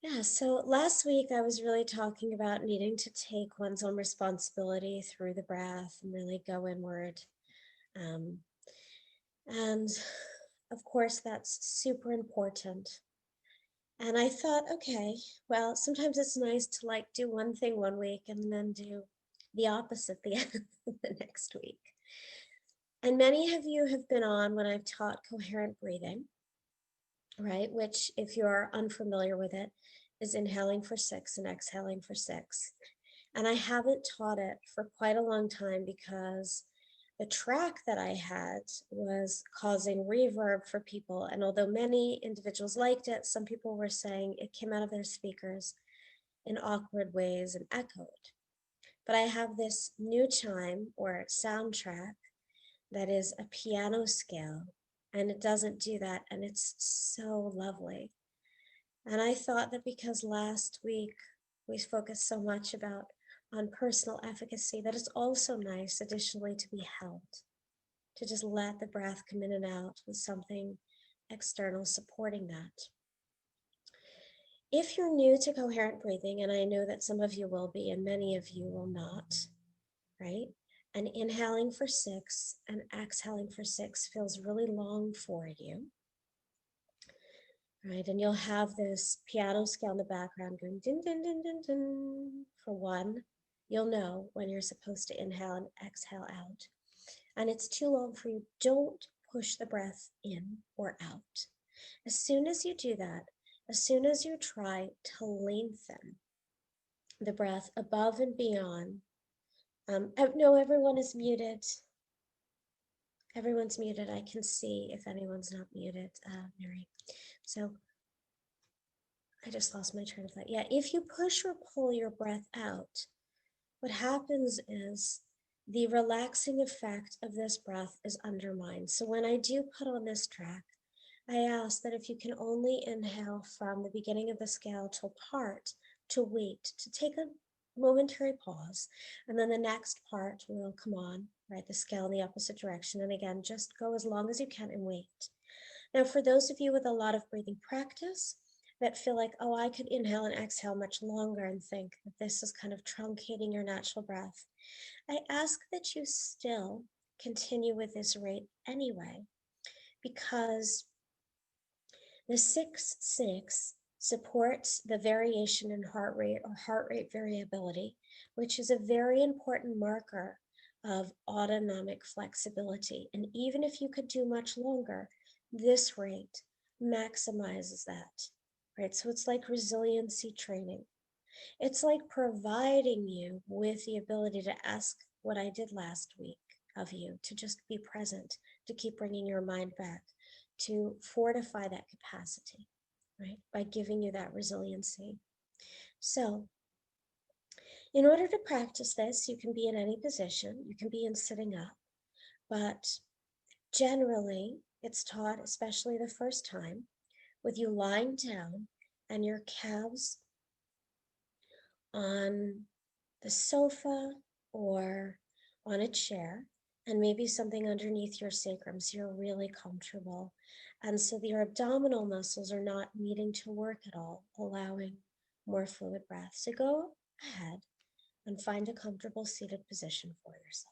Yeah, so last week I was really talking about needing to take one's own responsibility through the breath and really go inward. Um, and of course, that's super important. And I thought, okay, well, sometimes it's nice to like do one thing one week and then do the opposite the next week. And many of you have been on when I've taught coherent breathing, right? Which, if you're unfamiliar with it, is inhaling for 6 and exhaling for 6. And I haven't taught it for quite a long time because the track that I had was causing reverb for people. And although many individuals liked it, some people were saying it came out of their speakers in awkward ways and echoed. But I have this new chime or soundtrack that is a piano scale, and it doesn't do that. And it's so lovely. And I thought that because last week we focused so much about on personal efficacy, that it's also nice additionally to be held, to just let the breath come in and out with something external supporting that. If you're new to coherent breathing, and I know that some of you will be and many of you will not, right? And inhaling for 6 and exhaling for 6 feels really long for you. Right, and you'll have this piano scale in the background going din din din din din for 1. You'll know when you're supposed to inhale and exhale out. And it's too long for you. Don't push the breath in or out. As soon as you do that, as soon as you try to lengthen the breath above and beyond, no, everyone is muted. Everyone's muted. I can see if anyone's not muted, Mary. So I just lost my train of thought. Yeah, if you push or pull your breath out, what happens is the relaxing effect of this breath is undermined. So when I do put on this track, I ask that if you can only inhale from the beginning of the scale till part, to wait, to take a momentary pause, and then the next part will come on, right, the scale in the opposite direction. And again, just go as long as you can and wait. Now, for those of you with a lot of breathing practice, that feel like, oh, I could inhale and exhale much longer and think that this is kind of truncating your natural breath, I ask that you still continue with this rate anyway, because the 6-6 supports the variation in heart rate or heart rate variability, which is a very important marker of autonomic flexibility. And even if you could do much longer, this rate maximizes that. Right, so it's like resiliency training. It's like providing you with the ability to ask what I did last week of you, to just be present, to keep bringing your mind back, to fortify that capacity, right, by giving you that resiliency. So in order to practice this, you can be in any position. You can be in sitting up, but generally it's taught, especially the first time, with you lying down and your calves on the sofa or on a chair, and maybe something underneath your sacrum so you're really comfortable. And so your abdominal muscles are not needing to work at all, allowing more fluid breath. So go ahead and find a comfortable seated position for yourself.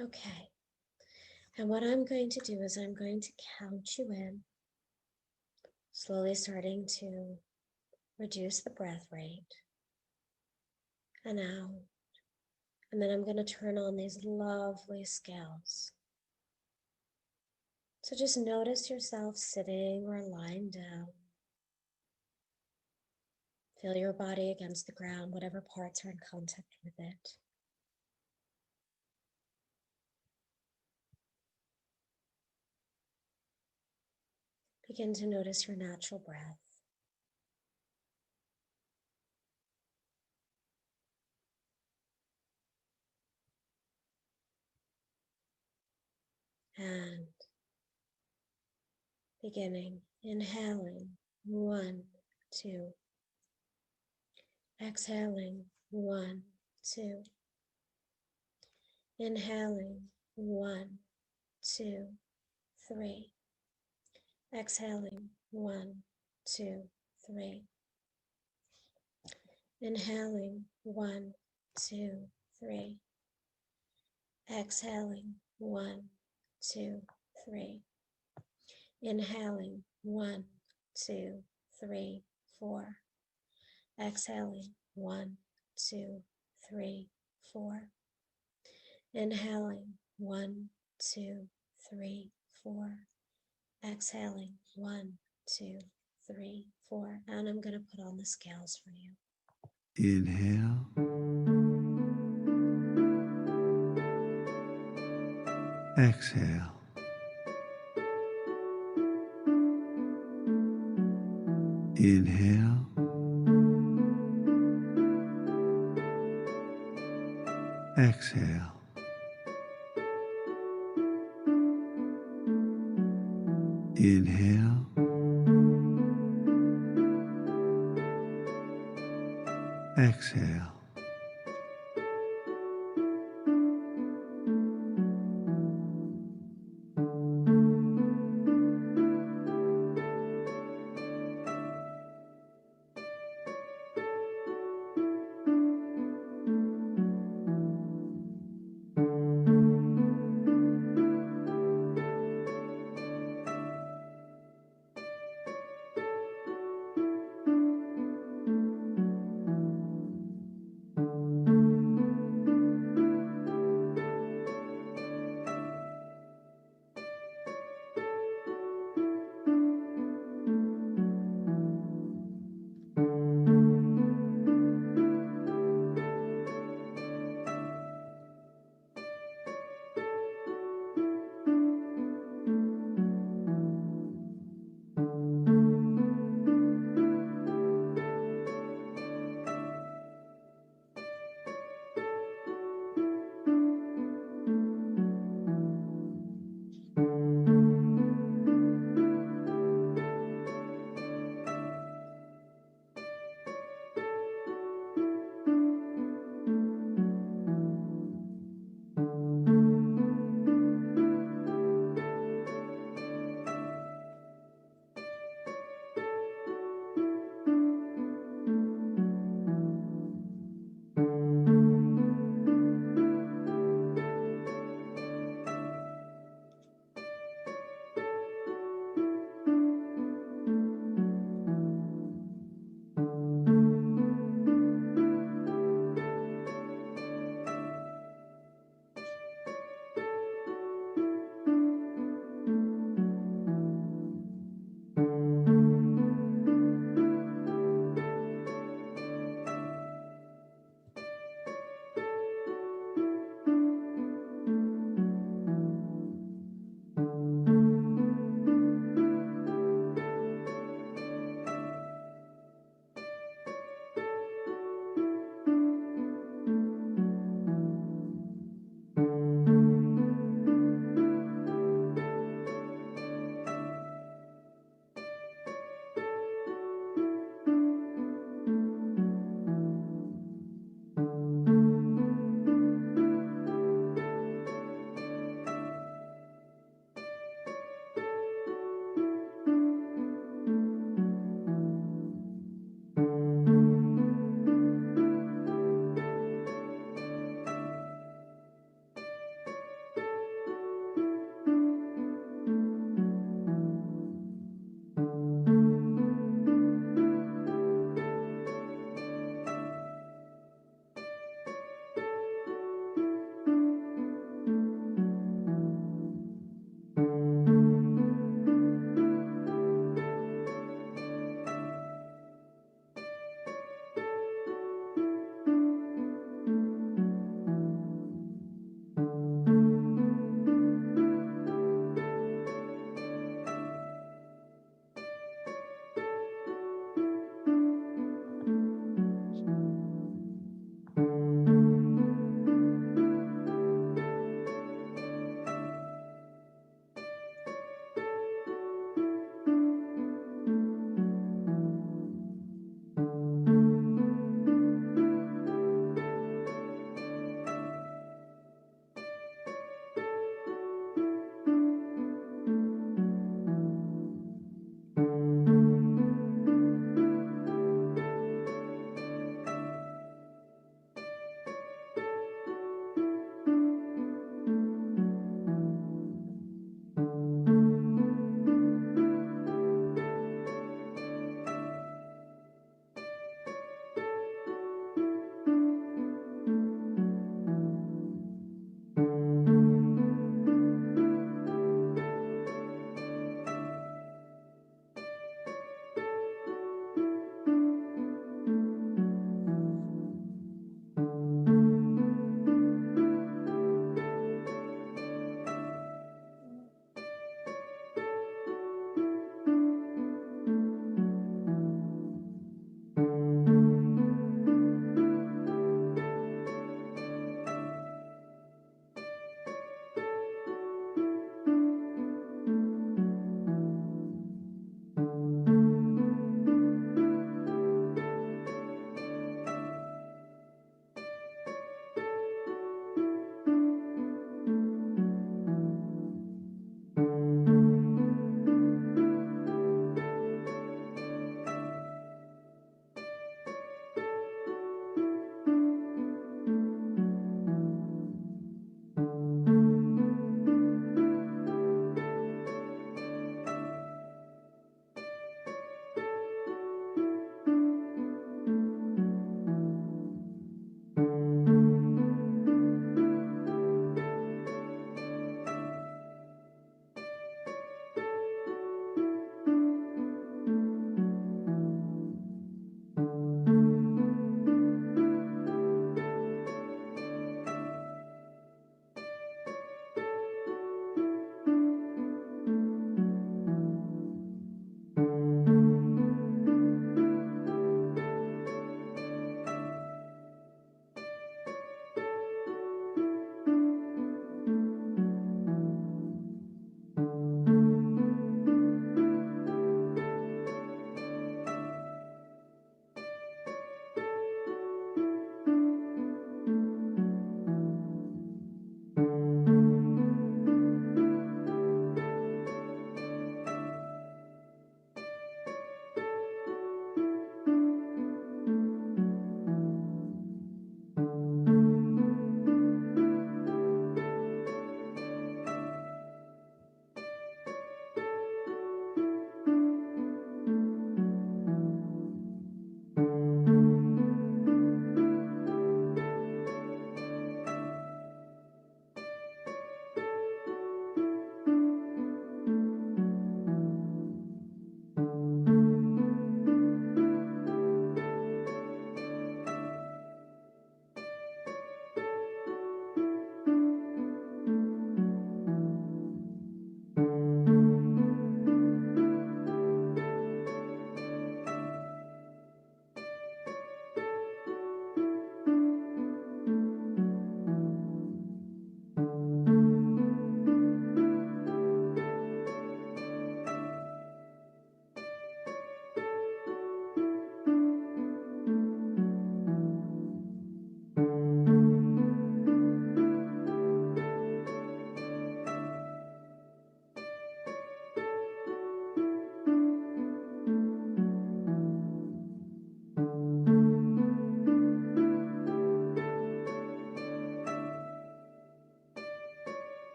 Okay, and what I'm going to do is I'm going to count you in, slowly starting to reduce the breath rate and out. And then I'm going to turn on these lovely scales. So just notice yourself sitting or lying down. Feel your body against the ground, whatever parts are in contact with it. begin to notice your natural breath. And beginning, inhaling, 1, 2. Exhaling, 1, 2. Inhaling, 1, 2, 3. Exhaling, 1, 2, 3. Inhaling, 1, 2, 3. Exhaling, 1, 2, 3. Inhaling, 1, 2, 3, 4. Exhaling, 1, 2, 3, 4. Inhaling, 1, 2, 3, 4. Exhaling, 1, 2, 3, 4. And I'm going to put on the scales for you. Inhale. Exhale. Inhale. Exhale. Inhale. Exhale.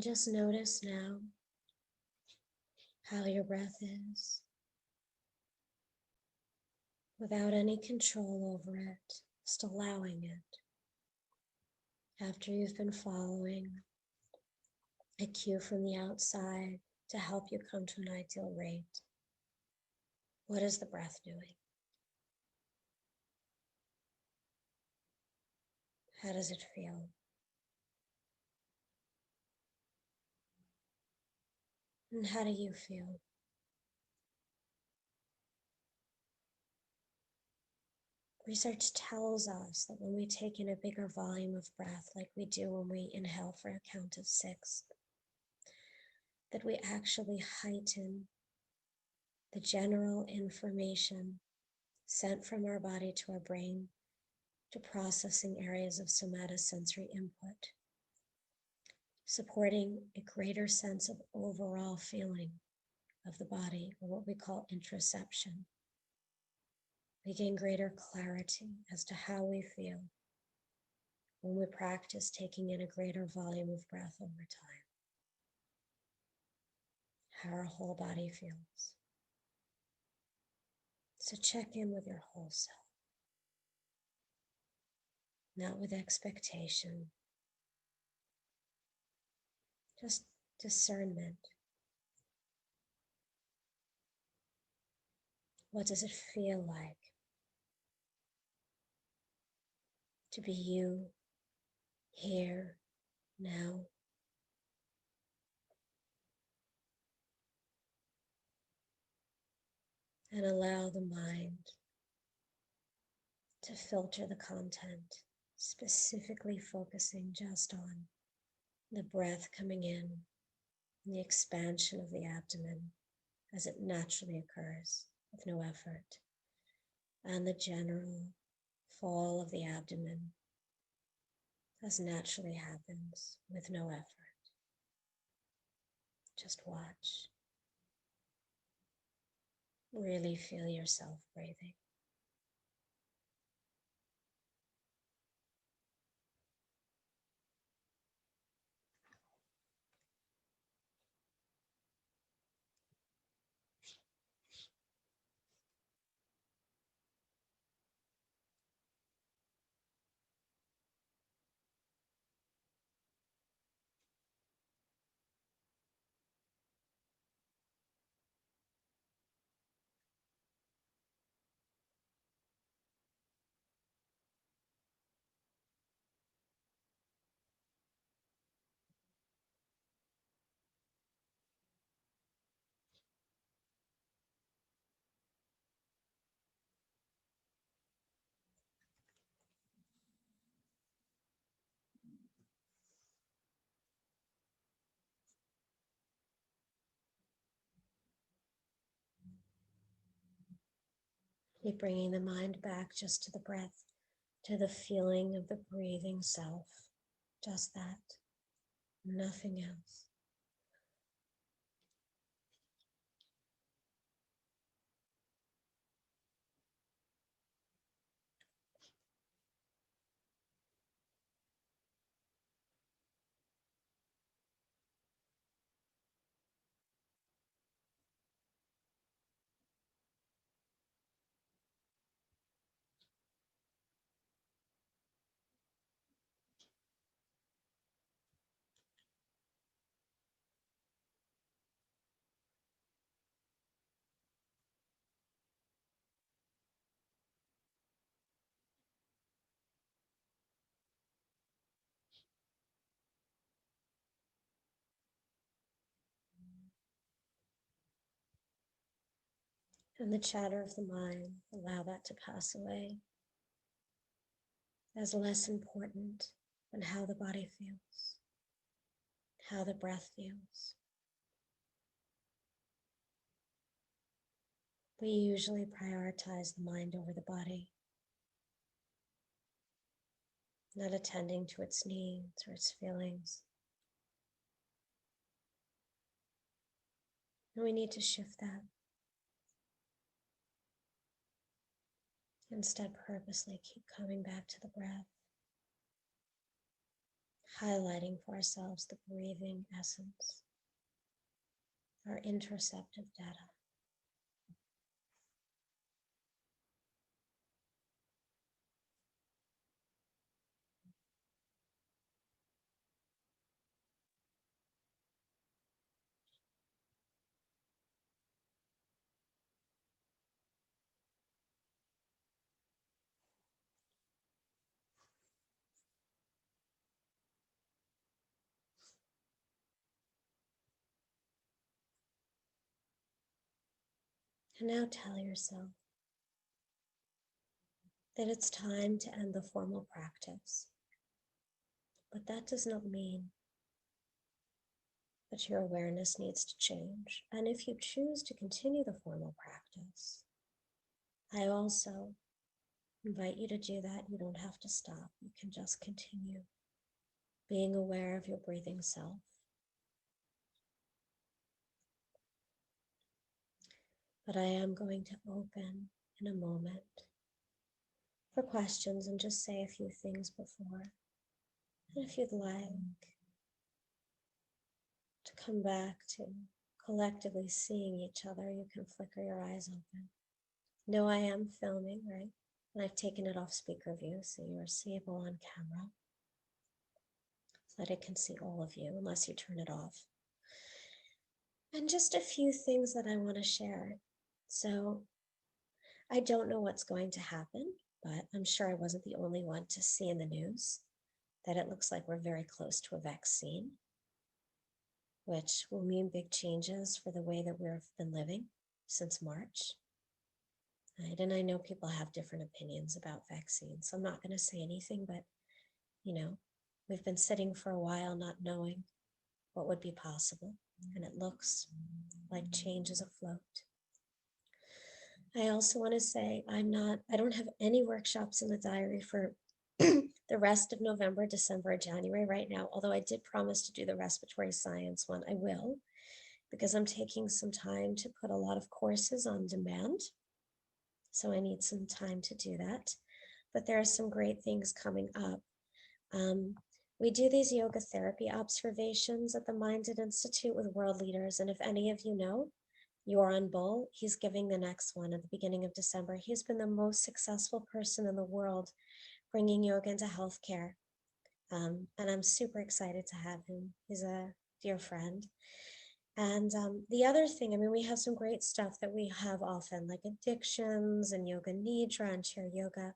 just notice now how your breath is without any control over it, just allowing it. After you've been following a cue from the outside to help you come to an ideal rate, what is the breath doing? How does it feel? And how do you feel? Research tells us that when we take in a bigger volume of breath, like we do when we inhale for a count of 6, that we actually heighten the general information sent from our body to our brain to processing areas of somatosensory input, supporting a greater sense of overall feeling of the body, or what we call interoception. We gain greater clarity as to how we feel when we practice taking in a greater volume of breath over time, how our whole body feels. So check in with your whole self, not with expectation, just discernment. What does it feel like to be you here now? And allow the mind to filter the content, specifically focusing just on the breath coming in and the expansion of the abdomen as it naturally occurs with no effort, and the general fall of the abdomen as naturally happens with no effort. Just watch. Really feel yourself breathing. Keep bringing the mind back just to the breath, to the feeling of the breathing self. Just that, nothing else. And the chatter of the mind, allow that to pass away as less important than how the body feels, how the breath feels. We usually prioritize the mind over the body, not attending to its needs or its feelings. And we need to shift that. Instead, purposely keep coming back to the breath, highlighting for ourselves the breathing essence, our interoceptive data. And now tell yourself that it's time to end the formal practice. But that does not mean that your awareness needs to change. And if you choose to continue the formal practice, I also invite you to do that. You don't have to stop. You can just continue being aware of your breathing self. But I am going to open in a moment for questions and just say a few things before. And if you'd like to come back to collectively seeing each other, you can flicker your eyes open. No, I am filming, right? And I've taken it off speaker view so you are seeable on camera so that it can see all of you unless you turn it off. And just a few things that I want to share. So I don't know what's going to happen, but I'm sure I wasn't the only one to see in the news that it looks like we're very close to a vaccine, which will mean big changes for the way that we've been living since March. Right? And I know people have different opinions about vaccines, so I'm not going to say anything, but we've been sitting for a while not knowing what would be possible, and it looks like change is afloat. I also want to say I don't have any workshops in the diary for the rest of November, December, January right now, although I did promise to do the respiratory science one. I will, because I'm taking some time to put a lot of courses on demand. So I need some time to do that. But there are some great things coming up. We do these yoga therapy observations at the Minded Institute with world leaders. And if any of you know, Yoran Bull, he's giving the next one at the beginning of December. He's been the most successful person in the world bringing yoga into healthcare. And I'm super excited to have him. He's a dear friend. And the other thing, we have some great stuff that we have often, like addictions and yoga nidra and chair yoga.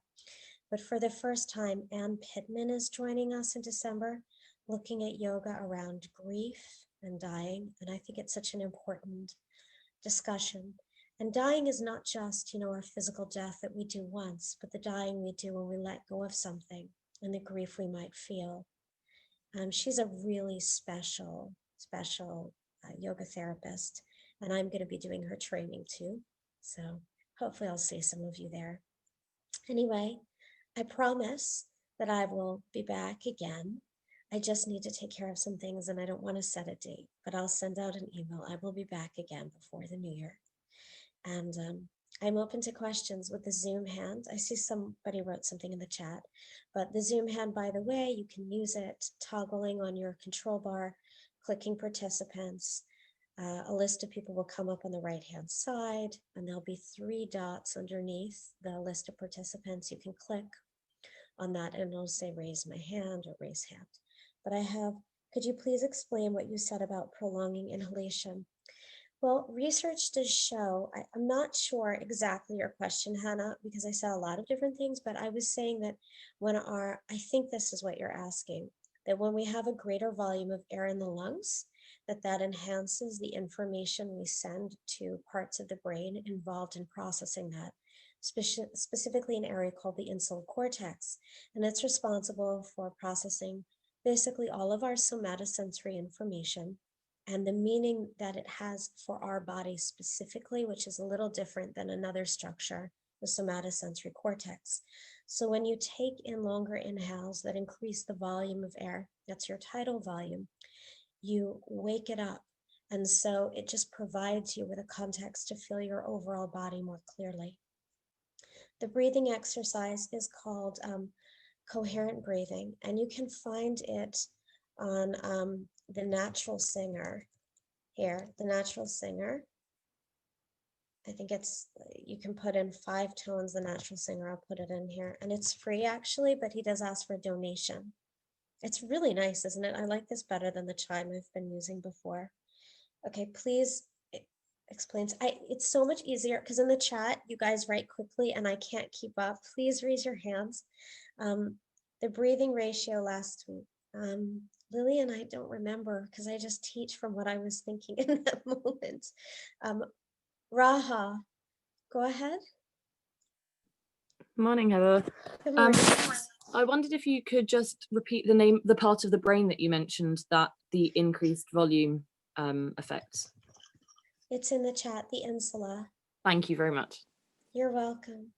But for the first time, Ann Pittman is joining us in December, looking at yoga around grief and dying. And I think it's such an important discussion. And dying is not just, our physical death that we do once, but the dying we do when we let go of something and the grief we might feel. She's a really special yoga therapist, and I'm going to be doing her training too. So hopefully I'll see some of you there. Anyway, I promise that I will be back again. I just need to take care of some things and I don't want to set a date, but I'll send out an email. I will be back again before the new year. And I'm open to questions with the Zoom hand. I see somebody wrote something in the chat, but the Zoom hand, by the way, you can use it toggling on your control bar, clicking participants. A list of people will come up on the right-hand side, and there'll be 3 dots underneath the list of participants. You can click on that and it'll say raise my hand or raise hand. But could you please explain what you said about prolonging inhalation? Well, research does show, I'm not sure exactly your question, Hannah, because I said a lot of different things, but I was saying that I think this is what you're asking, that when we have a greater volume of air in the lungs, that enhances the information we send to parts of the brain involved in processing that, specifically an area called the insular cortex. And it's responsible for processing basically all of our somatosensory information and the meaning that it has for our body specifically, which is a little different than another structure, the somatosensory cortex. So when you take in longer inhales that increase the volume of air, that's your tidal volume, you wake it up. And so it just provides you with a context to feel your overall body more clearly. The breathing exercise is called coherent breathing, and you can find it on the natural singer here, the natural singer. I think it's, you can put in 5 tones, the natural singer, I'll put it in here. And it's free actually, but he does ask for a donation. It's really nice, isn't it? I like this better than the chime I've been using before. Okay, please explain. It's so much easier because in the chat, you guys write quickly and I can't keep up. Please raise your hands. The breathing ratio last week. Lily and I don't remember because I just teach from what I was thinking in that moment. Raha, go ahead. Morning, Heather. Good morning. I wondered if you could just repeat the part of the brain that you mentioned that the increased volume affects. It's in the chat, the insula. Thank you very much. You're welcome.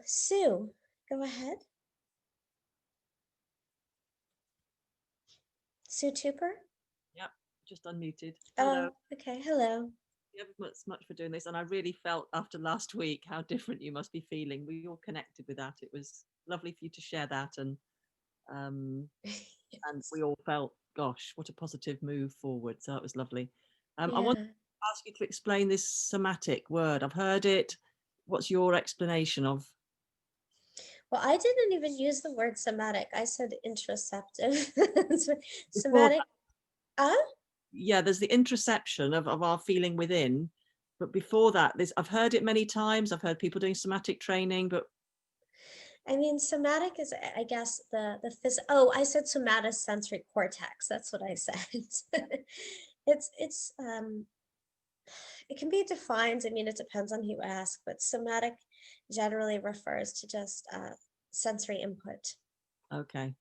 Sue, go ahead. Sue Tupper? Yep, just unmuted. Hello. Oh, okay, hello. You ever much for doing this, and I really felt after last week how different you must be feeling. We all connected with that. It was lovely for you to share that, and Yes. and we all felt, gosh, what a positive move forward. So it was lovely. I Yeah. want to ask you to explain this somatic word. I've heard it. What's your explanation of? Well, I didn't even use the word somatic. I said interoceptive. Somatic. Yeah, there's the interception of our feeling within. But before that, I've heard it many times. I've heard people doing somatic training, but I mean, somatic is, I guess, the I said somatosensory cortex. That's what I said. It's it can be defined. I mean, it depends on who you ask, but somatic generally refers to just sensory input. okay.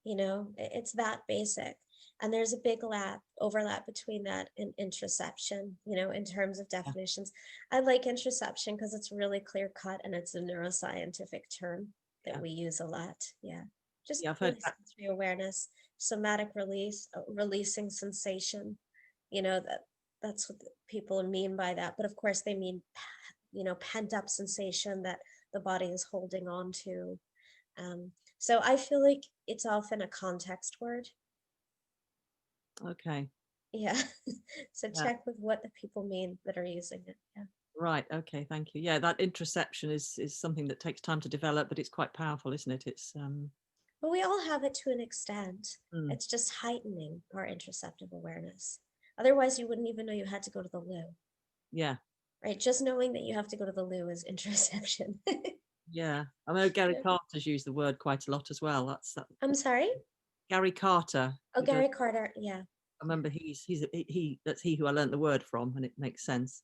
You know, it's that basic. And there's a big overlap between that and interoception, you know, in terms of definitions. I like interoception because it's really clear cut and it's a neuroscientific term that we use a lot. Yeah. Just I've really heard that. sensory awareness, somatic release, releasing sensation, you know, that's what people mean by that. But of course they mean, you know, pent up sensation that the body is holding on to. So I feel like it's often a context word. Okay. Yeah. So Yeah. check with what the people mean that are using it. Yeah. Right. Okay. Thank you. Yeah, that interception is something that takes time to develop, but it's quite powerful, isn't it? It's But we all have it to an extent. Mm. It's just heightening our interoceptive awareness. Otherwise, you wouldn't even know you had to go to the loo. Yeah. Right. Just knowing that you have to go to the loo is interoception. Yeah. I know Gary Yeah. Carter's used the word quite a lot as well. That's that. I'm sorry? Gary Carter. Oh, Gary Carter. Yeah. I remember that's he who I learnt the word from, and it makes sense.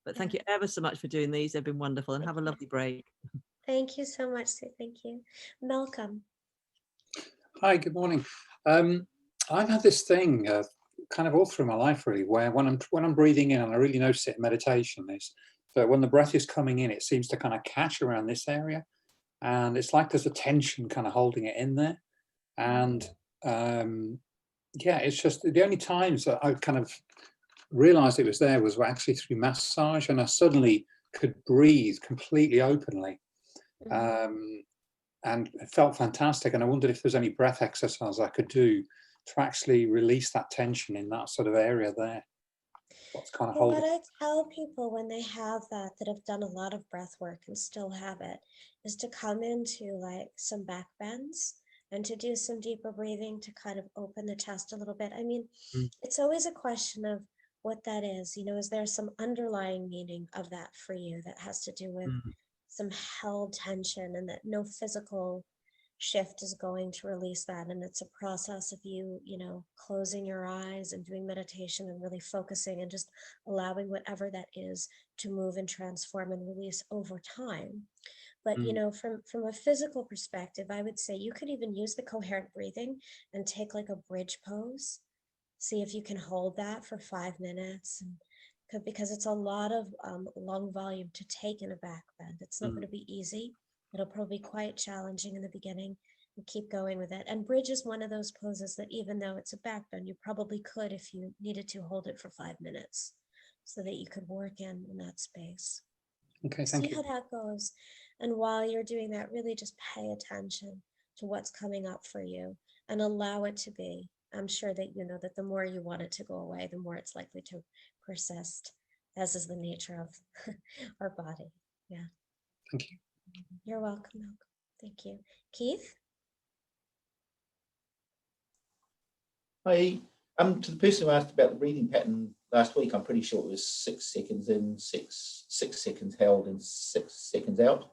But thank you ever so much for doing these. They've been wonderful, and have a lovely break. Thank you so much, Sue. Thank you. Malcolm. Hi, good morning. I've had this thing kind of all through my life, really, where when I'm breathing in, and I really notice it in meditation, is that when the breath is coming in, it seems to kind of catch around this area, and it's like there's a tension kind of holding it in there. And yeah, it's just the only times that I kind of realized it was there was actually through massage, and I suddenly could breathe completely openly. And it felt fantastic. And I wondered if there's any breath exercise I could do to actually release that tension in that sort of area there. What's kind of holding. What I tell people when they have that have done a lot of breath work and still have it, is to come into like some back bends and to do some deeper breathing to kind of open the chest a little bit. I mean, it's always a question of what that is. You know, is there some underlying meaning of that for you that has to do with some held tension, and that no physical shift is going to release that, and it's a process of you know, closing your eyes and doing meditation and really focusing and just allowing whatever that is to move and transform and release over time. But you know, from a physical perspective, I would say you could even use the coherent breathing and take like a bridge pose. See if you can hold that for 5 minutes, and because it's a lot of lung volume to take in a back bend. It's not going to be easy. It'll probably be quite challenging in the beginning, and keep going with it. And bridge is one of those poses that even though it's a back bend, you probably could, if you needed to, hold it for 5 minutes so that you could work in that space. Okay, thank you. See how that goes. And while you're doing that, really just pay attention to what's coming up for you. and allow it to be. I'm sure that you know that the more you want it to go away, the more it's likely to persist, as is the nature of our body. Yeah. Thank you. You're welcome, Malcolm. Thank you. Keith? Hi, to the person who asked about the breathing pattern last week, I'm pretty sure it was 6 seconds in, 6 seconds held, and 6 seconds out.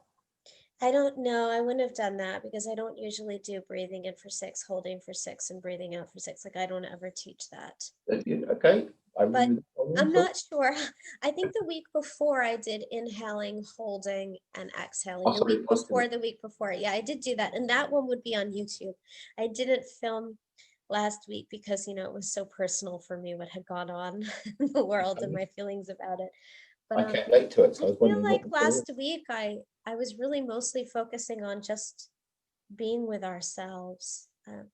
I don't know. I wouldn't have done that because I don't usually do breathing in for 6, holding for 6, and breathing out for 6. Like, I don't ever teach that. Okay. But I'm not sure. I think the week before I did inhaling, holding, and exhaling. The week before, the week before. Yeah, I did do that. And that one would be on YouTube. I didn't film last week because, you know, it was so personal for me what had gone on in the world and my feelings about it. But I can't relate to it. So I I was feel wondering like what last week I was really mostly focusing on just being with ourselves.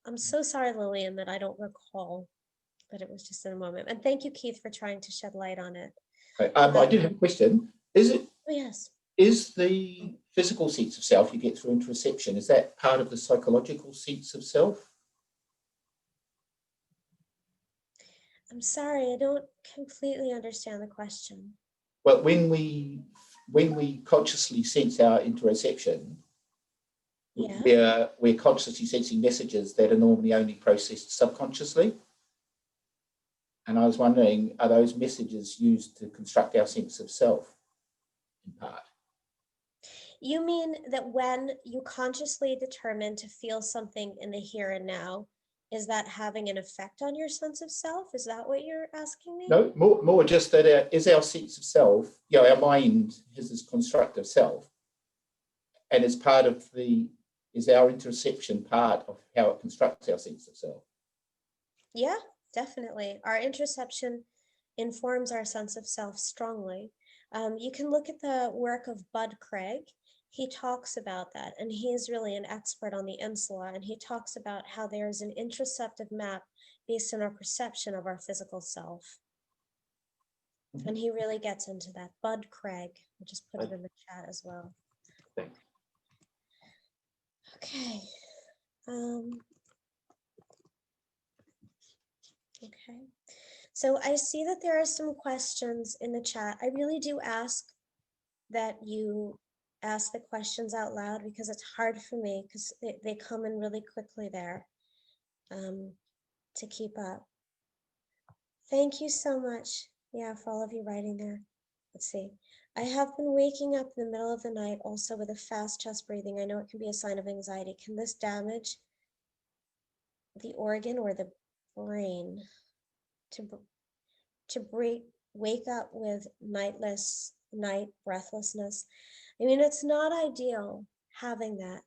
I'm so sorry, Lillian, that I don't recall, but it was just in a moment. And thank you, Keith, for trying to shed light on it. I do have a question. Oh, yes. Is the physical sense of self you get through interoception, is that part of the psychological sense of self? I'm sorry, I don't completely understand the question. Well, when we consciously sense our interoception, Yeah. we're consciously sensing messages that are normally only processed subconsciously. And I was wondering, are those messages used to construct our sense of self in part? You mean that when you consciously determine to feel something in the here and now, is that having an effect on your sense of self? Is that what you're asking me? No, more just that is our sense of self, you know, our mind has this construct of self, and is our interoception part of how it constructs our sense of self? Yeah, definitely. Our interoception informs our sense of self strongly. You can look at the work of Bud Craig. He talks about that, and he is really an expert on the insula, and he talks about how there is an interoceptive map based on our perception of our physical self. And he really gets into that. Bud Craig, I'll just put it in the chat as well. Thanks. Okay. Okay. So I see that there are some questions in the chat. I really do ask that you ask the questions out loud because it's hard for me because they come in really quickly there to keep up. Thank you so much. Yeah, for all of you writing there. Let's see. I have been waking up in the middle of the night also with a fast chest breathing. I know it can be a sign of anxiety. Can this damage the organ or the brain? To wake up with night breathlessness. I mean, it's not ideal having that,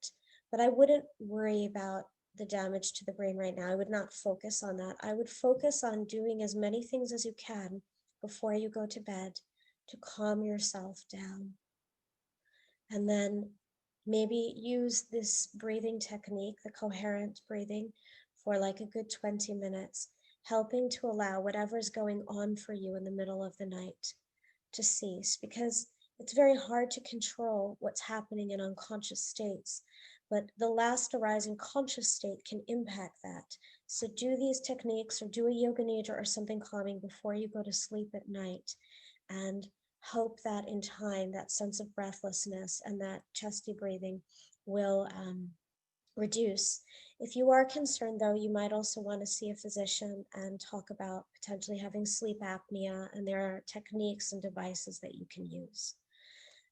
but I wouldn't worry about the damage to the brain right now. I would not focus on that. I would focus on doing as many things as you can before you go to bed to calm yourself down. And then maybe use this breathing technique, the coherent breathing, for like a good 20 minutes, helping to allow whatever's going on for you in the middle of the night to cease, because it's very hard to control what's happening in unconscious states, but the last arising conscious state can impact that. So do these techniques or do a yoga nidra or something calming before you go to sleep at night, and hope that in time that sense of breathlessness and that chesty breathing will reduce. If you are concerned, though, you might also want to see a physician and talk about potentially having sleep apnea, and there are techniques and devices that you can use.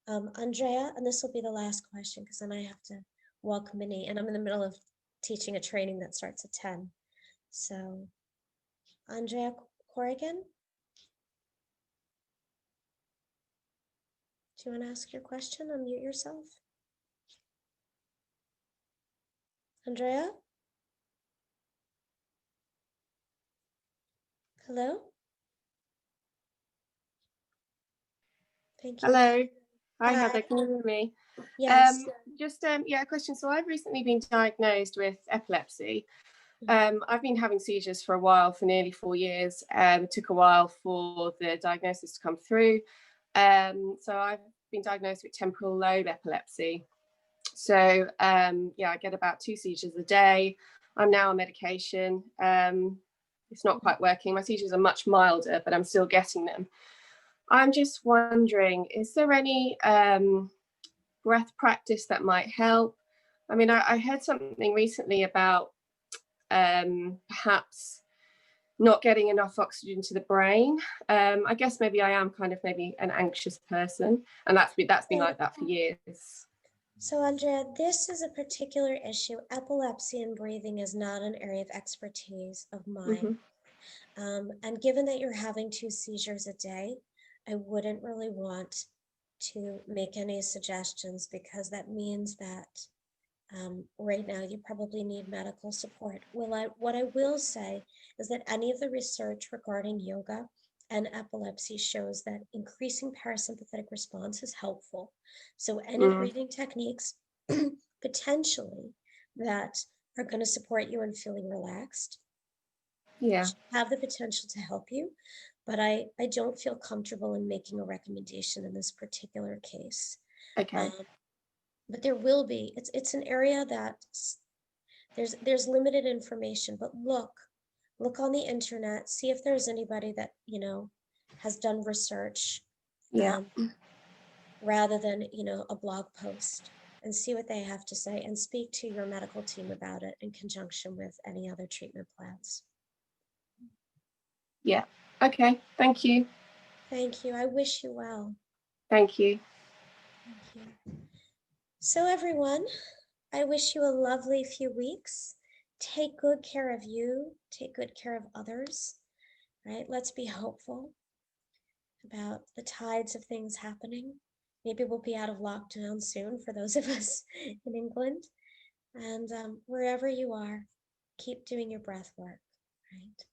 Andrea, and this will be the last question because then I have to walk Minnie, and I'm in the middle of teaching a training that starts at 10. So, Andrea Corrigan, do you want to ask your question? Unmute yourself. Andrea? Hello? Thank you. Hello. Hi, Hi. Heather. Can you hear me? Yes. Yeah, a question. So I've recently been diagnosed with epilepsy. I've been having seizures for a while, for nearly 4 years. It took a while for the diagnosis to come through. So I've been diagnosed with temporal lobe epilepsy. So yeah, I get about 2 seizures a day. I'm now on medication. It's not quite working. My seizures are much milder, but I'm still getting them. I'm just wondering, is there any breath practice that might help? I mean, I heard something recently about perhaps not getting enough oxygen to the brain. I guess maybe I am kind of maybe an anxious person, and that's been like that for years. So Andrea, this is a particular issue. Epilepsy and breathing is not an area of expertise of mine. And given that you're having 2 seizures a day, I wouldn't really want to make any suggestions, because that means that right now you probably need medical support. What I will say is that any of the research regarding yoga and epilepsy shows that increasing parasympathetic response is helpful. So any breathing techniques potentially that are going to support you in feeling relaxed have the potential to help you, but I don't feel comfortable in making a recommendation in this particular case. Okay. But there will be, it's an area that there's limited information, but look on the internet, see if there's anybody that, you know, has done research rather than, you know, a blog post, and see what they have to say, and speak to your medical team about it in conjunction with any other treatment plans. Yeah. Okay. Thank you. Thank you. I wish you well. Thank you. Thank you. So everyone, I wish you a lovely few weeks. Take good care of you, take good care of others, right? Let's be hopeful about the tides of things happening. Maybe we'll be out of lockdown soon for those of us in England. And wherever you are, keep doing your breath work, right?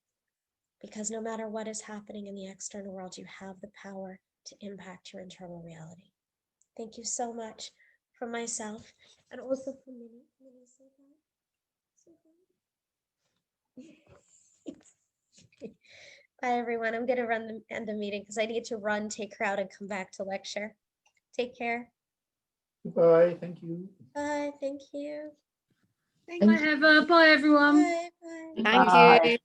Because no matter what is happening in the external world, you have the power to impact your internal reality. Thank you so much from myself, and also from Minnie. Minnie, say bye. Bye, everyone. I'm going to end the meeting because I need to run, take her out, and come back to lecture. Take care. Goodbye. Thank you. Bye. Thank you. Bye, Heather. Bye, everyone. Bye. Bye. Thank you.